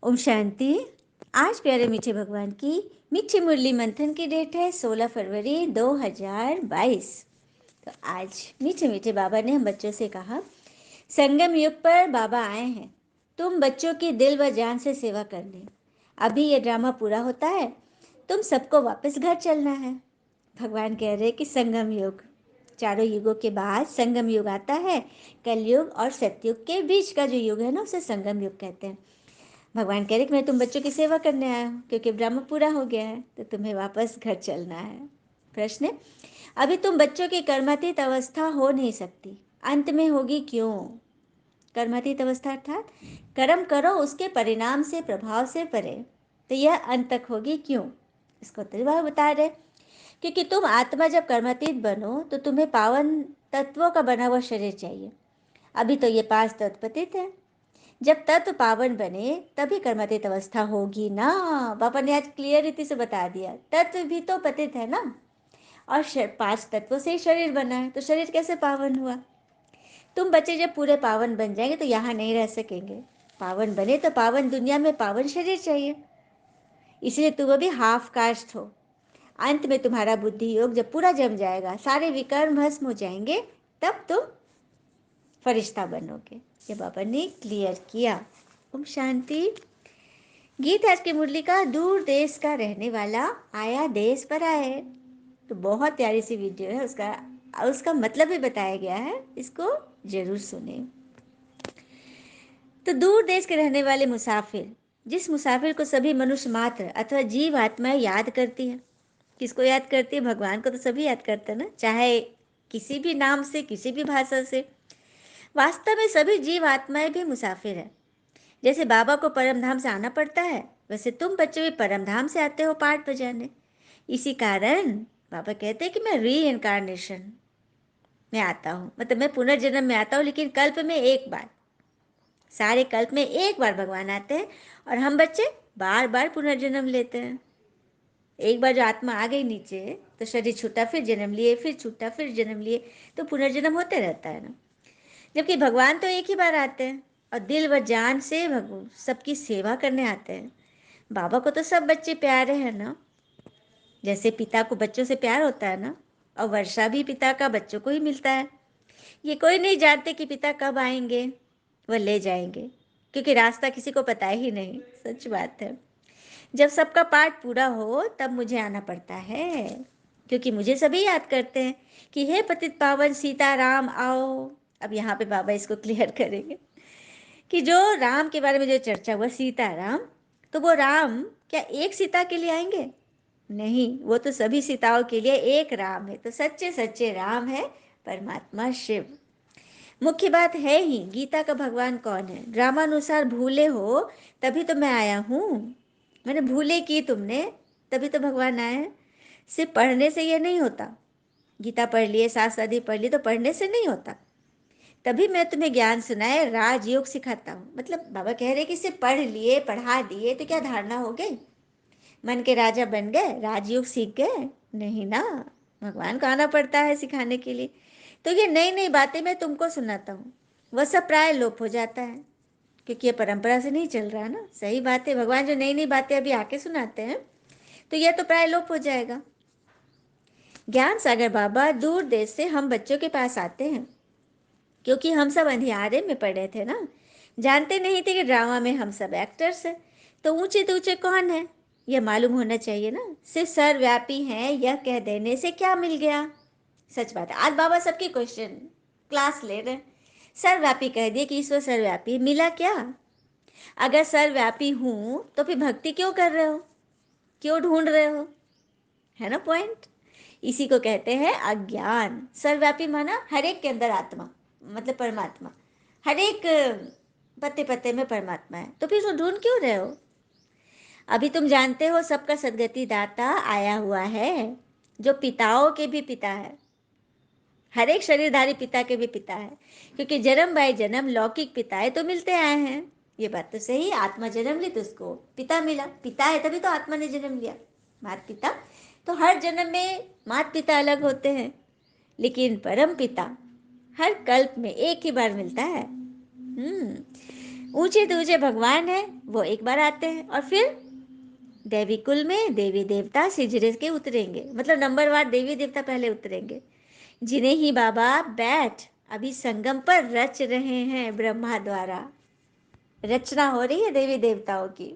ओम शांति। आज प्यारे मीठे भगवान की मीठी मुरली मंथन की डेट है 16 फरवरी 2022। तो आज मीठे मीठे बाबा ने हम बच्चों से कहा, संगम युग पर बाबा आए हैं, तुम बच्चों की दिल व जान से सेवा कर ले। अभी ये ड्रामा पूरा होता है, तुम सबको वापस घर चलना है। भगवान कह रहे कि संगम युग, चारों युगों के बाद संगम युग आता है। कलयुग और सतयुग के बीच का जो युग है ना, उसे संगम युग कहते हैं। भगवान कह रहे कि मैं तुम बच्चों की सेवा करने आया हूँ, क्योंकि ड्रामा पूरा हो गया है, तो तुम्हें वापस घर चलना है। प्रश्न है, अभी तुम बच्चों की कर्मातीत अवस्था हो नहीं सकती, अंत में होगी क्यों? कर्मातीत अवस्था अर्थात कर्म करो उसके परिणाम से, प्रभाव से परे, तो यह अंत तक होगी क्यों? इसको तो बता रहे, क्योंकि तुम आत्मा जब कर्मातीत बनो तो तुम्हें पावन तत्वों का बना हुआ शरीर चाहिए। अभी तो ये 5 तत्व पतित है। जब तत्व पावन बने तभी कर्मातीत अवस्था होगी ना। पापा ने आज क्लियर रीति से बता दिया, तत्व भी तो पतित है ना, और 5 तत्वों से ही शरीर बना है, तो शरीर कैसे पावन हुआ? तुम बच्चे जब पूरे पावन बन जाएंगे तो यहाँ नहीं रह सकेंगे। पावन बने तो पावन दुनिया में पावन शरीर चाहिए, इसलिए तुम अभी हाफ कास्ट हो। अंत में तुम्हारा बुद्धि योग जब पूरा जम जाएगा, सारे विकर्म भस्म हो जाएंगे, तब तुम फरिश्ता बनोगे। ये बाबा ने क्लियर किया। ओम शांति। गीत आज की मुरली का, दूर देश का रहने वाला आया देश पर आए। तो बहुत प्यारी सी वीडियो है, उसका मतलब भी बताया गया है, इसको जरूर सुने। तो दूर देश के रहने वाले मुसाफिर, जिस मुसाफिर को सभी मनुष्य मात्र अथवा जीव आत्माएं याद करती है। किसको याद करती है? भगवान को तो सभी याद करते हैं ना, चाहे किसी भी नाम से, किसी भी भाषा से। वास्तव में सभी जीव आत्माएं भी मुसाफिर है। जैसे बाबा को परम धाम से आना पड़ता है, वैसे तुम बच्चे भी परम धाम से आते हो पाठ बजाने। इसी कारण बाबा कहते हैं कि मैं री इनकारनेशन में आता हूँ, मतलब मैं पुनर्जन्म में आता हूँ, लेकिन कल्प में एक बार। सारे कल्प में एक बार भगवान आते हैं, और हम बच्चे बार बार पुनर्जन्म लेते हैं। एक बार जो आत्मा आ गई नीचे, तो शरीर छूटा, फिर जन्म लिए, फिर छूटा, फिर जन्म लिए, तो पुनर्जन्म होते रहता है ना। जबकि भगवान तो एक ही बार आते हैं, और दिल व जान से सबकी सेवा करने आते हैं। बाबा को तो सब बच्चे प्यारे हैं ना, जैसे पिता को बच्चों से प्यार होता है ना, और वर्षा भी पिता का बच्चों को ही मिलता है। ये कोई नहीं जानते कि पिता कब आएंगे, वह ले जाएंगे, क्योंकि रास्ता किसी को पता ही नहीं। सच बात है। जब सबका पाठ पूरा हो तब मुझे आना पड़ता है, क्योंकि मुझे सभी याद करते हैं कि हे पतित पावन सीताराम आओ। अब यहाँ पे बाबा इसको क्लियर करेंगे कि जो राम के बारे में जो चर्चा हुआ, सीताराम, तो वो राम क्या एक सीता के लिए आएंगे? नहीं, वो तो सभी सीताओं के लिए एक राम है। तो सच्चे सच्चे राम है परमात्मा शिव। मुख्य बात है ही, गीता का भगवान कौन है? ड्रामानुसार भूले हो तभी तो मैं आया हूँ। मैंने भूले की तुमने, तभी तो भगवान आए हैं। सिर्फ पढ़ने से ये नहीं होता। गीता पढ़ लिए, शास्त्र आदि पढ़ लिए, तो पढ़ने से नहीं होता। तभी मैं तुम्हें ज्ञान सुनाए राजयोग सिखाता हूँ। मतलब बाबा कह रहे कि सिर्फ पढ़ लिए, पढ़ा दिए तो क्या धारणा हो गई, मन के राजा बन गए, राजयोग सीख गए? नहीं ना, भगवान को आना पड़ता है सिखाने के लिए। तो ये नई नई बातें मैं तुमको सुनाता हूँ, वह सब प्राय लोप हो जाता है, क्योंकि ये परंपरा से नहीं चल रहा है ना। सही बात है, भगवान जो नई नई बातें अभी आके सुनाते हैं, तो यह तो प्राय लोप हो जाएगा। ज्ञान सागर बाबा दूर देश से हम बच्चों के पास आते हैं, क्योंकि हम सब अंधियारे में पड़े थे ना, जानते नहीं थे कि ड्रामा में हम सब एक्टर्स हैं। तो ऊंचे तो ऊंचे कौन है, यह मालूम होना चाहिए ना। सिर्फ सर्वव्यापी हैं यह कह देने से क्या मिल गया? सच बात है, आज बाबा सबकी क्वेश्चन क्लास ले रहे हैं। सर्वव्यापी कह दिए कि ईश्वर सर्वव्यापी, मिला क्या? अगर सर्वव्यापी हूं तो फिर भक्ति क्यों कर रहे हो, क्यों ढूंढ रहे हो? है ना पॉइंट। इसी को कहते हैं अज्ञान। सर्वव्यापी माना हर एक के अंदर आत्मा, मतलब परमात्मा, हर एक पत्ते पत्ते में परमात्मा है, तो फिर उसको ढूंढ क्यों रहे हो? अभी तुम जानते हो सबका सदगति दाता आया हुआ है, जो पिताओं के भी पिता है। हर एक शरीरधारी पिता के भी पिता है, क्योंकि जन्म बाय जन्म लौकिक पिताएं तो मिलते आए हैं। ये बात तो सही, आत्मा जन्म ली तो उसको पिता मिला, पिता है तभी तो आत्मा ने जन्म लिया। माता पिता तो हर जन्म में माता पिता अलग होते हैं, लेकिन परम पिता हर कल्प में एक ही बार मिलता है। ऊंचे तो ऊंचे भगवान है, वो एक बार आते हैं और फिर देवी कुल में देवी देवता सिजरे के उतरेंगे, मतलब नंबरवार देवी देवता पहले उतरेंगे, जिन्हें ही बाबा बैठ अभी संगम पर रच रहे हैं ब्रह्मा द्वारा। रचना हो रही है देवी देवताओं की।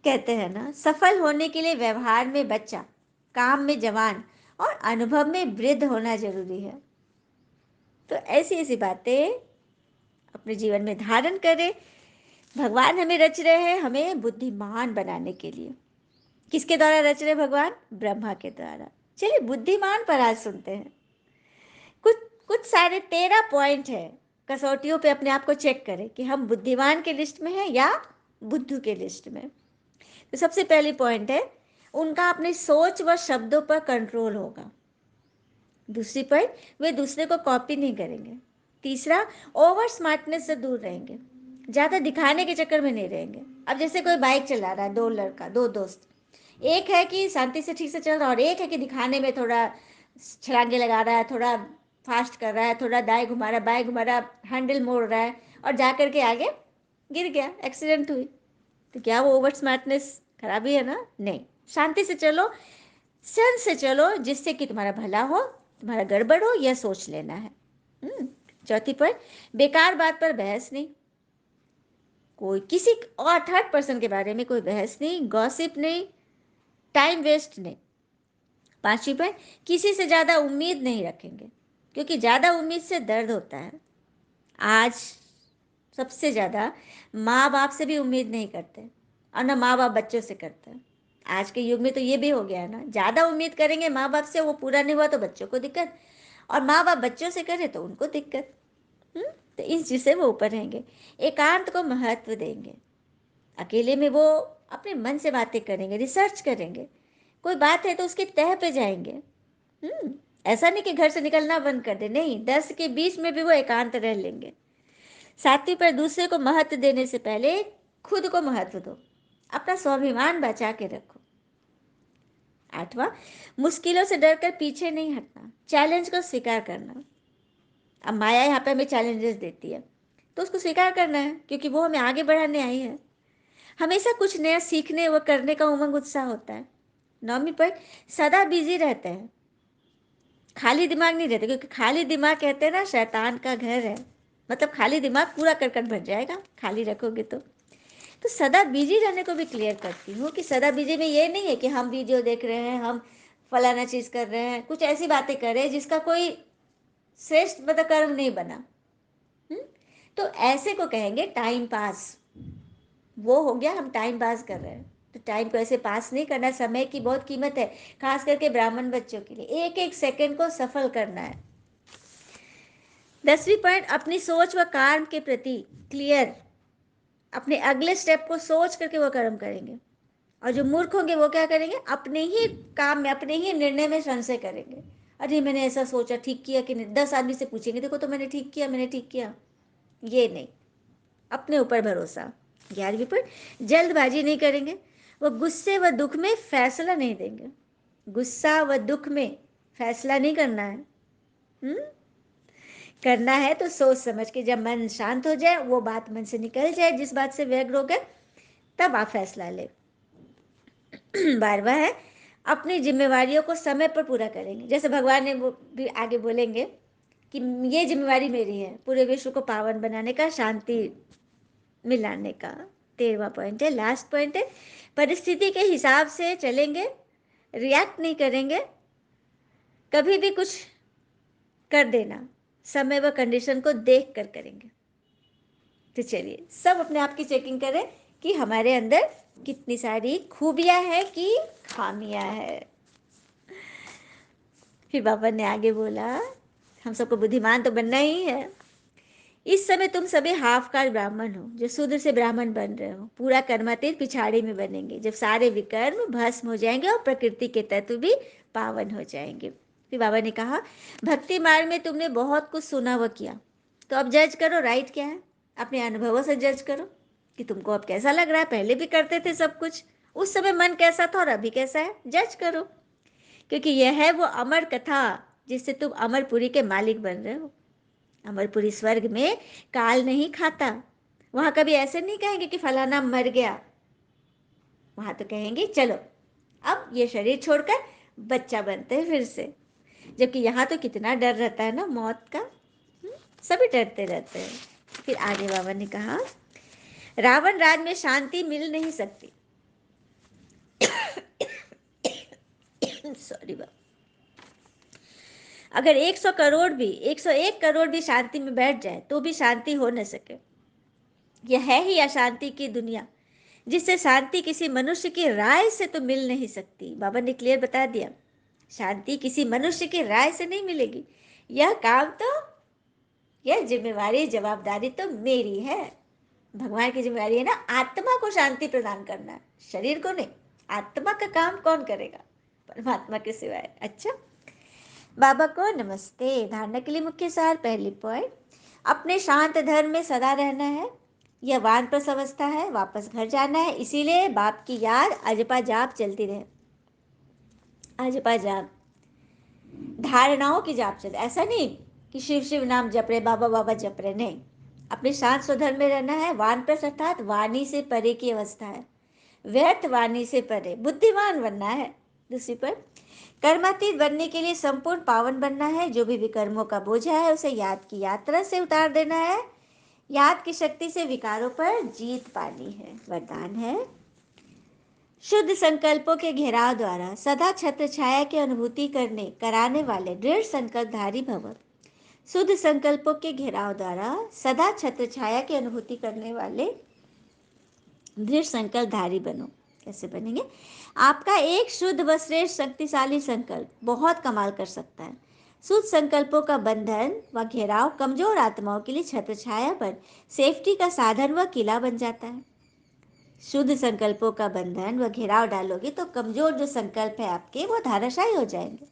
कहते हैं ना, सफल होने के लिए व्यवहार में बच्चा, काम में जवान और अनुभव में वृद्ध होना जरूरी है। तो ऐसी ऐसी बातें अपने जीवन में धारण करें। भगवान हमें रच रहे हैं हमें बुद्धिमान बनाने के लिए। किसके द्वारा रच रहे भगवान? ब्रह्मा के द्वारा। चलिए बुद्धिमान पर आज सुनते हैं। कुछ कुछ सारे 13 पॉइंट है, कसौटियों पे अपने आप को चेक करें कि हम बुद्धिमान के लिस्ट में हैं या बुद्धू के लिस्ट में। तो सबसे पहली पॉइंट है, उनका अपनी सोच व शब्दों पर कंट्रोल होगा। दूसरी पॉइंट, वे दूसरे को कॉपी नहीं करेंगे। तीसरा, ओवर स्मार्टनेस से दूर रहेंगे, ज़्यादा दिखाने के चक्कर में नहीं रहेंगे। अब जैसे कोई बाइक चला रहा है, दो दोस्त, एक है कि शांति से ठीक से चल रहा है और एक है कि दिखाने में थोड़ा छलांगे लगा रहा है, थोड़ा फास्ट कर रहा है, थोड़ा दाएं घुमा रहा है, बाएं घुमा रहा है, हैंडल मोड़ रहा है और जा करके आगे गिर गया, एक्सीडेंट हुई। तो क्या वो ओवर स्मार्टनेस खराबी है ना? नहीं, शांति से चलो, सेंस से चलो, जिससे कि तुम्हारा भला हो, तुम्हारा गड़बड़ हो यह सोच लेना है। चौथी पॉइंट, बेकार बात पर बहस नहीं, कोई किसी और थर्ड पर्सन के बारे में कोई बहस नहीं, गॉसिप नहीं, टाइम वेस्ट नहीं। पांचवी पॉइंट, किसी से ज़्यादा उम्मीद नहीं रखेंगे, क्योंकि ज़्यादा उम्मीद से दर्द होता है। आज सबसे ज़्यादा माँ बाप से भी उम्मीद नहीं करते और ना माँ बाप बच्चों से करते हैं। आज के युग में तो ये भी हो गया है ना, ज़्यादा उम्मीद करेंगे माँ बाप से, वो पूरा नहीं हुआ तो बच्चों को दिक्कत, और माँ बाप बच्चों से करे तो उनको दिक्कत। तो इस चीज़ से वो ऊपर रहेंगे। एकांत को महत्व देंगे, अकेले में वो अपने मन से बातें करेंगे, रिसर्च करेंगे, कोई बात है तो उसकी तह पे जाएंगे। ऐसा नहीं कि घर से निकलना बंद कर दे, नहीं, 10 के 20 में भी वो एकांत रह लेंगे। सातवीं पर, दूसरे को महत्व देने से पहले खुद को महत्व दो, अपना स्वाभिमान बचा के रखो। आठवां, मुश्किलों से डरकर पीछे नहीं हटना, चैलेंज को स्वीकार करना। अब माया यहाँ पे हमें चैलेंजेस देती है तो उसको स्वीकार करना है, क्योंकि वो हमें आगे बढ़ाने आई है। हमेशा कुछ नया सीखने व करने का उमंग उत्साह होता है। नौवीं पर, सदा बिजी रहते हैं, खाली दिमाग नहीं रहते, क्योंकि खाली दिमाग कहते हैं ना शैतान का घर है, मतलब खाली दिमाग पूरा करकट भर जाएगा खाली रखोगे तो सदा बिजी रहने को भी क्लियर करती हूँ कि सदा बिजी में ये नहीं है कि हम वीडियो देख रहे हैं, हम फलाना चीज़ कर रहे हैं, कुछ ऐसी बातें कर रहे हैं जिसका कोई श्रेष्ठ मतलब कर्म नहीं बना। तो ऐसे को कहेंगे टाइम पास। वो हो गया, हम टाइम पास कर रहे हैं, तो टाइम को ऐसे पास नहीं करना। समय की बहुत कीमत है, खास करके ब्राह्मण बच्चों के लिए एक एक सेकंड को सफल करना है। 10वीं पॉइंट, अपनी सोच व काम के प्रति क्लियर, अपने अगले स्टेप को सोच करके वो कर्म करेंगे। और जो मूर्ख होंगे वो क्या करेंगे? अपने ही काम में, अपने ही निर्णय में संशय करेंगे। अरे मैंने ऐसा सोचा, ठीक किया कि नहीं, 10 आदमी से पूछेंगे, देखो तो मैंने ठीक किया, मैंने ठीक किया। ये नहीं, अपने ऊपर भरोसा। 11वीं पॉइंट, जल्दबाजी नहीं करेंगे, वो गुस्से व दुख में फैसला नहीं देंगे। गुस्सा व दुख में फैसला नहीं करना है। हम्म करना है तो सोच समझ के, जब मन शांत हो जाए, वो बात मन से निकल जाए जिस बात से व्यग्र हो गए, तब आप फैसला ले। 12वां है, अपनी जिम्मेवारियों को समय पर पूरा करेंगे। जैसे भगवान ने वो भी आगे बोलेंगे कि ये जिम्मेवारी मेरी है, पूरे विश्व को पावन बनाने का, शांति मिलाने का। 13वां पॉइंट है, लास्ट पॉइंट है, परिस्थिति के हिसाब से चलेंगे, रिएक्ट नहीं करेंगे, कभी भी कुछ कर देना समय व कंडीशन को देख कर करेंगे। तो चलिए सब अपने आप की चेकिंग करें कि हमारे अंदर कितनी सारी खूबियां हैं कि खामियां हैं। फिर बाबा ने आगे बोला, हम सबको बुद्धिमान तो बनना ही है। इस समय तुम सभी हाफ कास्ट ब्राह्मण हो, जो शूद्र से ब्राह्मण बन रहे हो। पूरा कर्मातीत पिछाड़ी में बनेंगे, जब सारे विकर्म भस्म हो जाएंगे और प्रकृति के तत्व भी पावन हो जाएंगे। फिर बाबा ने कहा, भक्ति मार्ग में तुमने बहुत कुछ सुना व किया, तो अब जज करो राइट क्या है। अपने अनुभवों से जज करो कि तुमको अब कैसा लग रहा है। पहले भी करते थे सब कुछ, उस समय मन कैसा था और अभी कैसा है, जज करो। क्योंकि यह है वो अमर कथा जिससे तुम अमरपुरी के मालिक बन रहे हो। अमरपुरी स्वर्ग में काल नहीं खाता। वहां कभी ऐसे नहीं कहेंगे कि फलाना मर गया। वहां तो कहेंगे चलो अब ये शरीर छोड़कर बच्चा बनते हैं फिर से। जबकि यहाँ तो कितना डर रहता है ना मौत का। सभी डरते रहते हैं। फिर आगे बाबा ने कहा, रावण राज में शांति मिल नहीं सकती। सॉरी बाबा। अगर 100 करोड़ भी 101 करोड़ भी शांति में बैठ जाए तो भी शांति हो न सके। यह है ही अशांति की दुनिया, जिससे शांति किसी मनुष्य की राय से तो मिल नहीं सकती। बाबा ने क्लियर बता दिया, शांति किसी मनुष्य की राय से नहीं मिलेगी। यह काम तो, यह जिम्मेवारी जवाबदारी तो मेरी है। भगवान की जिम्मेदारी है ना आत्मा को शांति प्रदान करना, शरीर को नहीं। आत्मा का काम कौन करेगा परमात्मा के सिवाय। अच्छा, बाबा को नमस्ते। धारणा के लिए मुख्य सार, पहली पॉइंट, अपने शांत धर्म में सदा रहना है। यह वानप्रस्थ अवस्था है, वापस घर जाना है। इसीलिए बाप की याद अजपा जाप चलती रहे। अजपा जाप धारणाओं की जाप चलती, ऐसा नहीं कि शिव शिव नाम जप रहे, बाबा बाबा जप रहे, नहीं। अपने शांत स्वधर्म में रहना है। वानप्रस्थ अर्थात वाणी से परे की अवस्था है। व्यर्थ वाणी से परे बुद्धिमान बनना है। दूसरी पर कर्मातीत बनने के लिए संपूर्ण पावन बनना है। जो भी विकर्मों का बोझा है उसे याद की यात्रा से उतार देना है। याद की शक्ति से विकारों पर जीत पानी है। वरदान है, शुद्ध संकल्पों के घेराव द्वारा सदा छत्र छाया की अनुभूति कराने वाले दृढ़ संकल्पधारी भव। शुद्ध संकल्पों के घेराव द्वारा सदा छत्र छाया की अनुभूति करने वाले दृढ़ संकल्पधारी बनो। कैसे बनेंगे? आपका एक शुद्ध व श्रेष्ठ शक्तिशाली संकल्प बहुत कमाल कर सकता है। शुद्ध संकल्पों का बंधन व घेराव कमजोर आत्माओं के लिए छत्र छाया पर सेफ्टी का साधन व किला बन जाता है। शुद्ध संकल्पों का बंधन व घेराव डालोगे तो कमजोर जो संकल्प है आपके वो धाराशायी हो जाएंगे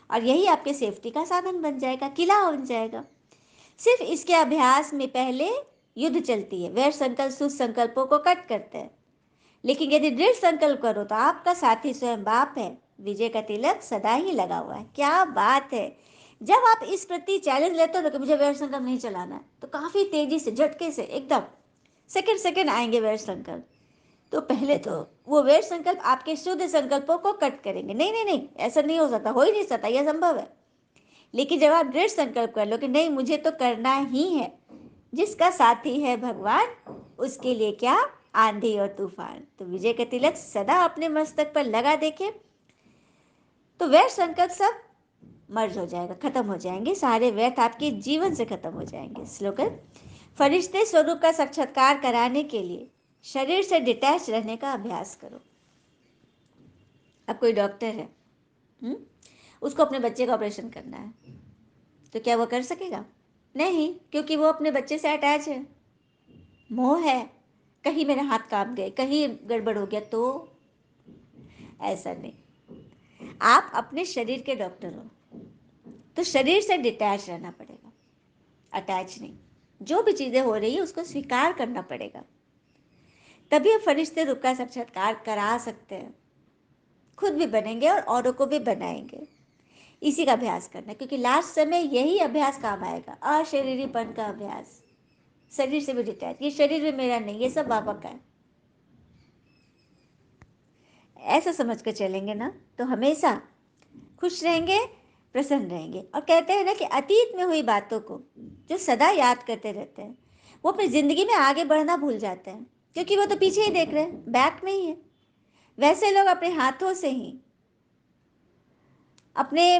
और यही आपके सेफ्टी का साधन बन जाएगा, किला बन जाएगा। सिर्फ इसके अभ्यास में पहले युद्ध चलती है। वैर संकल्प शुद्ध संकल्पों को कट करते हैं, लेकिन यदि दृढ़ संकल्प करो तो आपका साथी स्वयं बाप है। विजय का तिलक सदा ही लगा हुआ है। क्या बात है! जब आप इस प्रति चैलेंज लेते हो ना कि मुझे वैर संकल्प नहीं चलाना है, तो काफी तेजी से झटके से एकदम सेकंड सेकंड आएंगे वैर संकल्प। तो पहले तो वो वैर संकल्प आपके शुद्ध संकल्पों को कट करेंगे। नहीं नहीं नहीं, ऐसा नहीं हो सकता, हो ही नहीं सकता, यह संभव है। लेकिन जब आप दृढ़ संकल्प कर लो कि नहीं मुझे तो करना ही है, जिसका साथी है भगवान, उसके लिए क्या आंधी और तूफान। तो विजय का तिलक सदा अपने मस्तक पर लगा देखे तो वैर संकल्प सब मर्ज हो जाएगा, खत्म हो जाएंगे। सारे व्यर्थ आपके जीवन से खत्म हो जाएंगे। स्लोगन, फरिश्ते स्वरूप का साक्षात्कार कराने के लिए शरीर से डिटैच रहने का अभ्यास करो। अब कोई डॉक्टर है, उसको अपने बच्चे का ऑपरेशन करना है, तो क्या वो कर सकेगा? नहीं, क्योंकि वो अपने बच्चे से अटैच है। मोह है, कहीं मेरे हाथ कांप गए, कहीं गड़बड़ हो गया, तो ऐसा नहीं। आप अपने शरीर के डॉक्टर हो तो शरीर से डिटैच रहना पड़ेगा, अटैच नहीं। जो भी चीजें हो रही है उसको स्वीकार करना पड़ेगा, तभी आप फरिश्ते रूप का साक्षात्कार करा सकते हैं। खुद भी बनेंगे और औरों को भी बनाएंगे। इसी का अभ्यास करना, क्योंकि लास्ट समय यही अभ्यास काम आएगा, अशरीरीपन का अभ्यास। शरीर से भी डिटैच, ये शरीर भी मेरा नहीं, ये सब बाबा का है, ऐसा समझ कर चलेंगे ना तो हमेशा खुश रहेंगे, प्रसन्न रहेंगे। और कहते हैं ना कि अतीत में हुई बातों को जो सदा याद करते रहते हैं वो अपनी जिंदगी में आगे बढ़ना भूल जाते हैं, क्योंकि वो तो पीछे ही देख रहे हैं, बैक में ही है। वैसे लोग अपने हाथों से ही अपने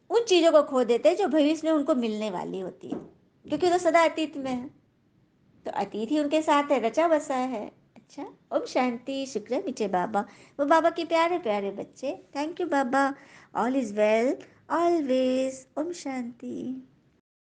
उन चीजों को खो देते हैं जो भविष्य में उनको मिलने वाली होती है, क्योंकि वो तो सदा अतीत में है। तो अतीत ही उनके साथ है, रचा बसा है। अच्छा, ओम शांति। शुक्र है मीठे बाबा, वो बाबा के प्यारे प्यारे बच्चे। थैंक यू बाबा। All is well always. ओम शांति।